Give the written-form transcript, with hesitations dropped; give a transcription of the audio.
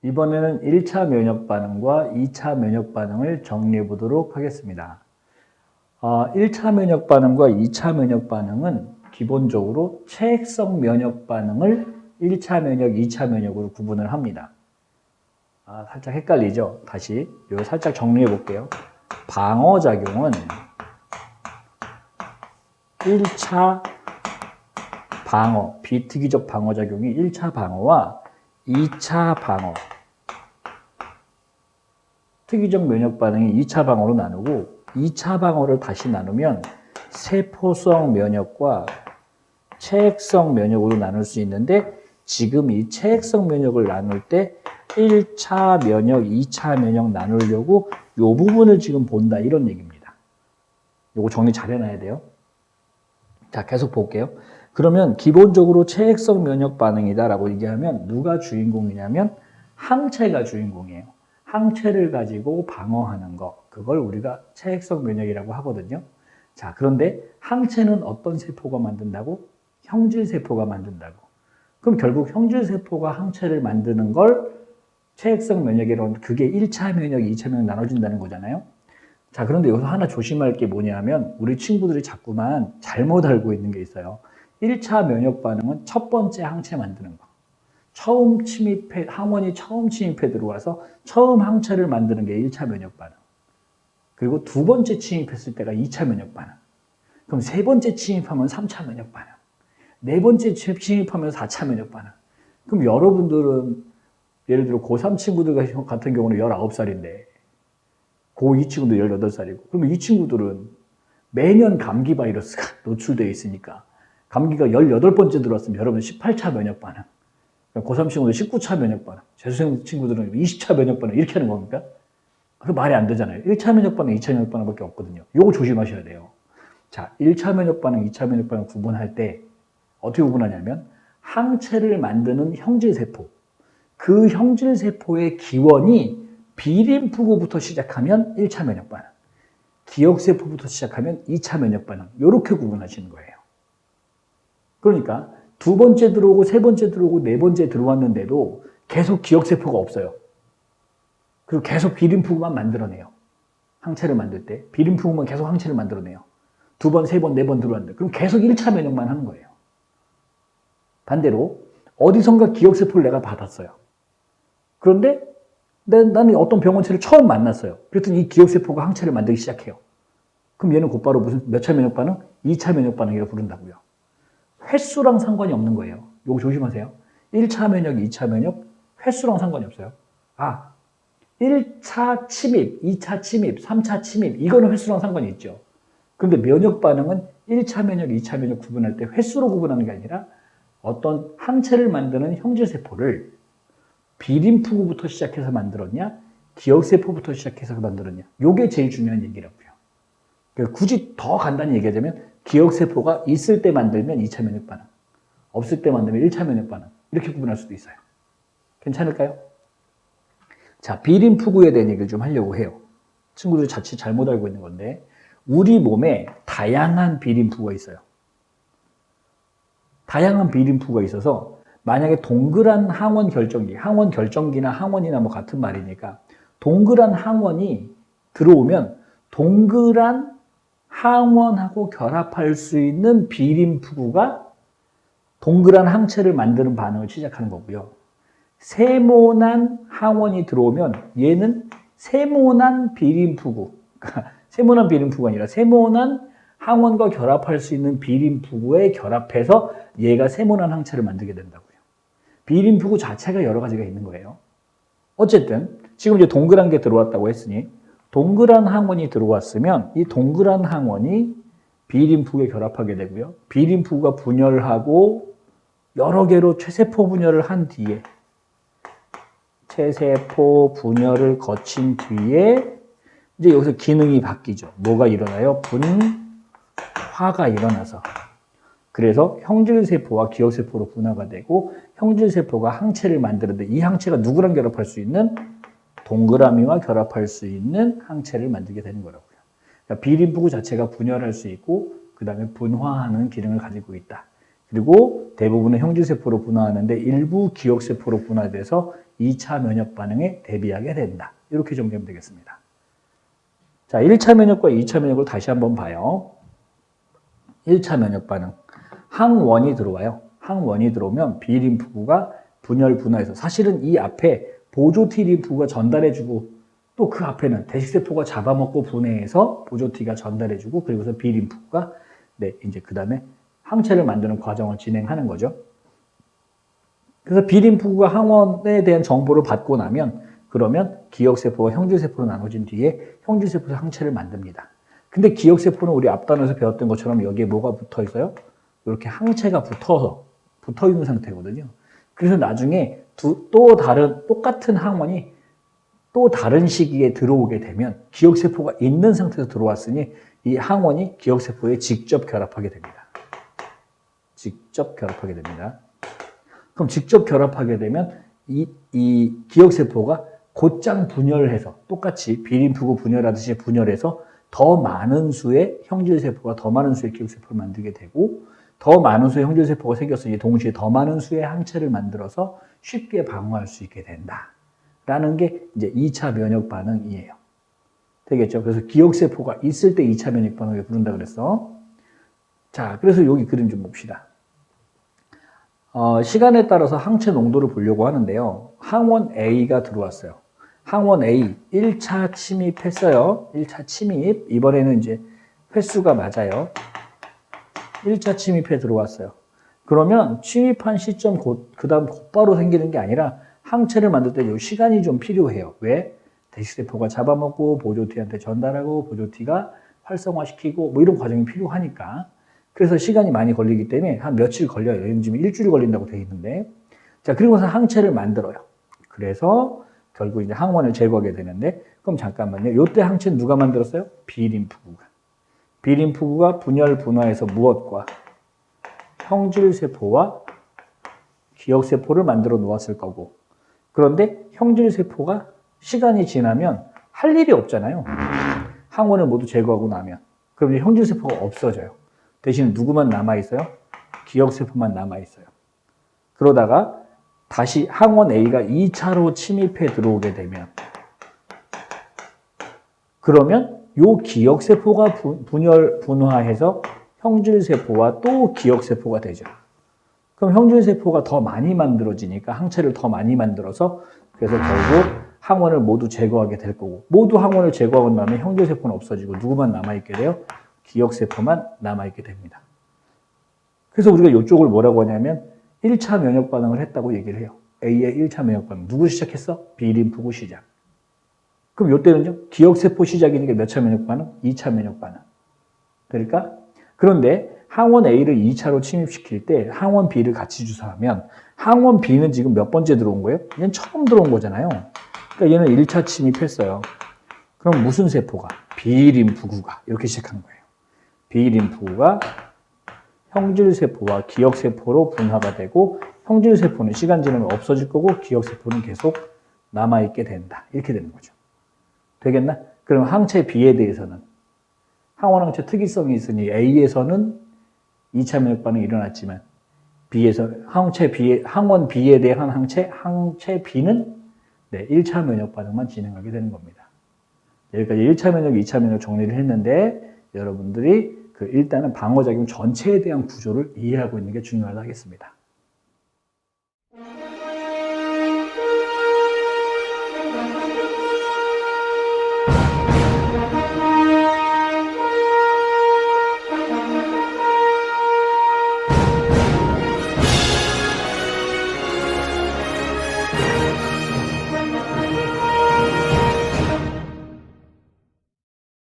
이번에는 1차 면역 반응과 2차 면역 반응을 정리해 보도록 하겠습니다. 1차 면역 반응과 2차 면역 반응은 기본적으로 체액성 면역 반응을 1차 면역, 2차 면역으로 구분을 합니다. 살짝 헷갈리죠? 다시 이거 살짝 정리해 볼게요. 방어작용은 1차 방어, 비특이적 방어작용이 1차 방어와 2차 방어, 특이적 면역 반응이 2차 방어로 나누고 2차 방어를 다시 나누면 세포성 면역과 체액성 면역으로 나눌 수 있는데 지금 이 체액성 면역을 나눌 때 1차 면역, 2차 면역 나누려고 이 부분을 지금 본다 이런 얘기입니다. 이거 정리 잘 해놔야 돼요. 자, 계속 볼게요. 그러면 기본적으로 체액성 면역 반응이다라고 얘기하면 누가 주인공이냐면 항체가 주인공이에요. 항체를 가지고 방어하는 거, 그걸 우리가 체액성 면역이라고 하거든요. 자, 그런데 항체는 어떤 세포가 만든다고? 형질세포가 만든다고. 그럼 결국 형질세포가 항체를 만드는 걸 체액성 면역이라고 하면 그게 1차 면역, 2차 면역 나눠진다는 거잖아요. 자, 그런데 여기서 하나 조심할 게 뭐냐면 우리 친구들이 자꾸만 잘못 알고 있는 게 있어요. 1차 면역 반응은 첫 번째 항체 만드는 거. 처음 침입해, 항원이 처음 침입해 들어와서 처음 항체를 만드는 게 1차 면역 반응. 그리고 두 번째 침입했을 때가 2차 면역 반응. 그럼 세 번째 침입하면 3차 면역 반응. 네 번째 침입하면 4차 면역 반응. 그럼 여러분들은 예를 들어 고3 친구들 같은 경우는 19살인데 고2 친구도 18살이고 그러면 이 친구들은 매년 감기 바이러스가 노출되어 있으니까 감기가 18번째 들어왔으면 여러분 18차 면역 반응. 고3 친구들 19차 면역 반응. 재수생 친구들은 20차 면역 반응 이렇게 하는 겁니까? 그 말이 안 되잖아요. 1차 면역 반응, 2차 면역 반응밖에 없거든요. 요거 조심하셔야 돼요. 자, 1차 면역 반응, 2차 면역 반응 구분할 때 어떻게 구분하냐면 항체를 만드는 형질세포. 그 형질세포의 기원이 비림프구부터 시작하면 1차 면역 반응. 기억세포부터 시작하면 2차 면역 반응. 이렇게 구분하시는 거예요. 그러니까 두 번째 들어오고 세 번째 들어오고 네 번째 들어왔는데도 계속 기억세포가 없어요. 그리고 계속 비림프구만 만들어내요. 항체를 만들 때 비림프구만 계속 항체를 만들어내요. 두 번, 세 번, 네 번 들어왔는데 그럼 계속 1차 면역만 하는 거예요. 반대로 어디선가 기억세포를 내가 받았어요. 그런데 나는 어떤 병원체를 처음 만났어요. 그랬더니 이 기억세포가 항체를 만들기 시작해요. 그럼 얘는 곧바로 무슨 몇 차 면역 반응? 2차 면역 반응이라고 부른다고요. 횟수랑 상관이 없는 거예요. 이거 조심하세요. 1차 면역, 2차 면역, 횟수랑 상관이 없어요. 1차 침입, 2차 침입, 3차 침입, 이거는 횟수랑 상관이 있죠. 그런데 면역 반응은 1차 면역, 2차 면역 구분할 때 횟수로 구분하는 게 아니라 어떤 항체를 만드는 형질세포를 비림프구부터 시작해서 만들었냐, 기억세포부터 시작해서 만들었냐. 이게 제일 중요한 얘기라고요. 그러니까 굳이 더 간단히 얘기하자면 기억세포가 있을 때 만들면 2차 면역 반응, 없을 때 만들면 1차 면역 반응 이렇게 구분할 수도 있어요. 괜찮을까요? 자, 비림프구에 대한 얘기를 좀 하려고 해요. 친구들이 자칫 잘못 알고 있는 건데 우리 몸에 다양한 비림프가 있어요. 다양한 비림프가 있어서 만약에 동그란 항원 결정기나 항원이나 뭐 같은 말이니까 동그란 항원이 들어오면 동그란 항원하고 결합할 수 있는 비림프구가 동그란 항체를 만드는 반응을 시작하는 거고요. 세모난 항원이 들어오면 얘는 세모난 비림프구, 그러니까 세모난 비림프구가 아니라 세모난 항원과 결합할 수 있는 비림프구에 결합해서 얘가 세모난 항체를 만들게 된다고요. 비림프구 자체가 여러 가지가 있는 거예요. 어쨌든 지금 이제 동그란 게 들어왔다고 했으니 동그란 항원이 들어왔으면 이 동그란 항원이 비림프구에 결합하게 되고요. 비림프구가 분열하고 여러 개로 최세포 분열을 한 뒤에 체세포 분열을 거친 뒤에 이제 여기서 기능이 바뀌죠. 뭐가 일어나요? 분화가 일어나서 그래서 형질세포와 기억세포로 분화가 되고 형질세포가 항체를 만드는데 이 항체가 누구랑 결합할 수 있는 동그라미와 결합할 수 있는 항체를 만들게 되는 거라고요. 그러니까 비림프구 자체가 분열할 수 있고 그 다음에 분화하는 기능을 가지고 있다. 그리고 대부분은 형질세포로 분화하는데 일부 기억세포로 분화돼서 2차 면역 반응에 대비하게 된다. 이렇게 정리하면 되겠습니다. 자, 1차 면역과 2차 면역을 다시 한번 봐요. 1차 면역 반응. 항원이 들어와요. 항원이 들어오면 B림프구가 분열 분화해서 사실은 이 앞에 보조 T림프구가 전달해주고 또 그 앞에는 대식세포가 잡아먹고 분해해서 보조 T가 전달해주고 그리고서 B림프구가 네, 이제 그 다음에 항체를 만드는 과정을 진행하는 거죠. 그래서 B림프구가 항원에 대한 정보를 받고 나면 그러면 기억세포와 형질세포로 나눠진 뒤에 형질세포에서 항체를 만듭니다. 근데 기억세포는 우리 앞단에서 배웠던 것처럼 여기에 뭐가 붙어 있어요? 이렇게 항체가 붙어 있는 상태거든요. 그래서 나중에 또 다른 똑같은 항원이 또 다른 시기에 들어오게 되면 기억세포가 있는 상태에서 들어왔으니 이 항원이 기억세포에 직접 결합하게 됩니다. 직접 결합하게 됩니다. 그럼 직접 결합하게 되면 이 기억세포가 곧장 분열해서 똑같이 B림프구 분열하듯이 분열해서 더 많은 수의 형질세포가 더 많은 수의 기억세포를 만들게 되고 더 많은 수의 형질세포가 생겼으니 동시에 더 많은 수의 항체를 만들어서 쉽게 방어할 수 있게 된다. 라는 게 이제 2차 면역 반응이에요. 되겠죠? 그래서 기억세포가 있을 때 2차 면역 반응을 부른다 그랬어. 자, 그래서 여기 그림 좀 봅시다. 시간에 따라서 항체 농도를 보려고 하는데요. 항원 A가 들어왔어요. 항원 A 1차 침입했어요. 1차 침입. 이번에는 이제 횟수가 맞아요. 1차 침입해 들어왔어요. 그러면 침입한 시점 그 다음 곧바로 생기는 게 아니라 항체를 만들 때 시간이 좀 필요해요. 왜? 대식세포가 잡아먹고 보조티한테 전달하고 보조티가 활성화시키고 뭐 이런 과정이 필요하니까. 그래서 시간이 많이 걸리기 때문에 한 며칠 걸려요. 지금 일주일 걸린다고 되어 있는데. 자, 그리고서 항체를 만들어요. 그래서 결국 이제 항원을 제거하게 되는데, 그럼 잠깐만요. 요때 항체는 누가 만들었어요? B림프구가. B림프구가 분열 분화해서 무엇과? 형질세포와 기억세포를 만들어 놓았을 거고. 그런데 형질세포가 시간이 지나면 할 일이 없잖아요. 항원을 모두 제거하고 나면. 그럼 이제 형질세포가 없어져요. 대신 누구만 남아있어요? 기억세포만 남아있어요. 그러다가 다시 항원 A가 2차로 침입해 들어오게 되면 그러면 요 기억세포가 분화해서 형질세포와 또 기억세포가 되죠. 그럼 형질세포가 더 많이 만들어지니까 항체를 더 많이 만들어서 그래서 결국 항원을 모두 제거하게 될 거고 모두 항원을 제거하고 나면 형질세포는 없어지고 누구만 남아있게 돼요? 기억세포만 남아있게 됩니다. 그래서 우리가 이쪽을 뭐라고 하냐면 1차 면역 반응을 했다고 얘기를 해요. A의 1차 면역 반응. 누구 시작했어? B림프구 시작. 그럼 이때는요? 기억세포 시작이니까 몇 차 면역 반응? 2차 면역 반응. 그러니까 그런데 항원 A를 2차로 침입시킬 때 항원 B를 같이 주사하면 항원 B는 지금 몇 번째 들어온 거예요? 얘는 처음 들어온 거잖아요. 그러니까 얘는 1차 침입했어요. 그럼 무슨 세포가? B림프구가 이렇게 시작한 거예요. B림프구가 형질세포와 기억세포로 분화가 되고 형질세포는 시간 지나면 없어질 거고 기억세포는 계속 남아있게 된다. 이렇게 되는 거죠. 되겠나? 그럼 항체 B에 대해서는 항원항체 특이성이 있으니 A에서는 2차 면역 반응이 일어났지만 B에서 항원 B에 대한 항체 B는 네, 1차 면역 반응만 진행하게 되는 겁니다. 여기까지 1차 면역, 2차 면역 정리를 했는데 여러분들이 일단은 방어작용 전체에 대한 구조를 이해하고 있는 게 중요하다 하겠습니다.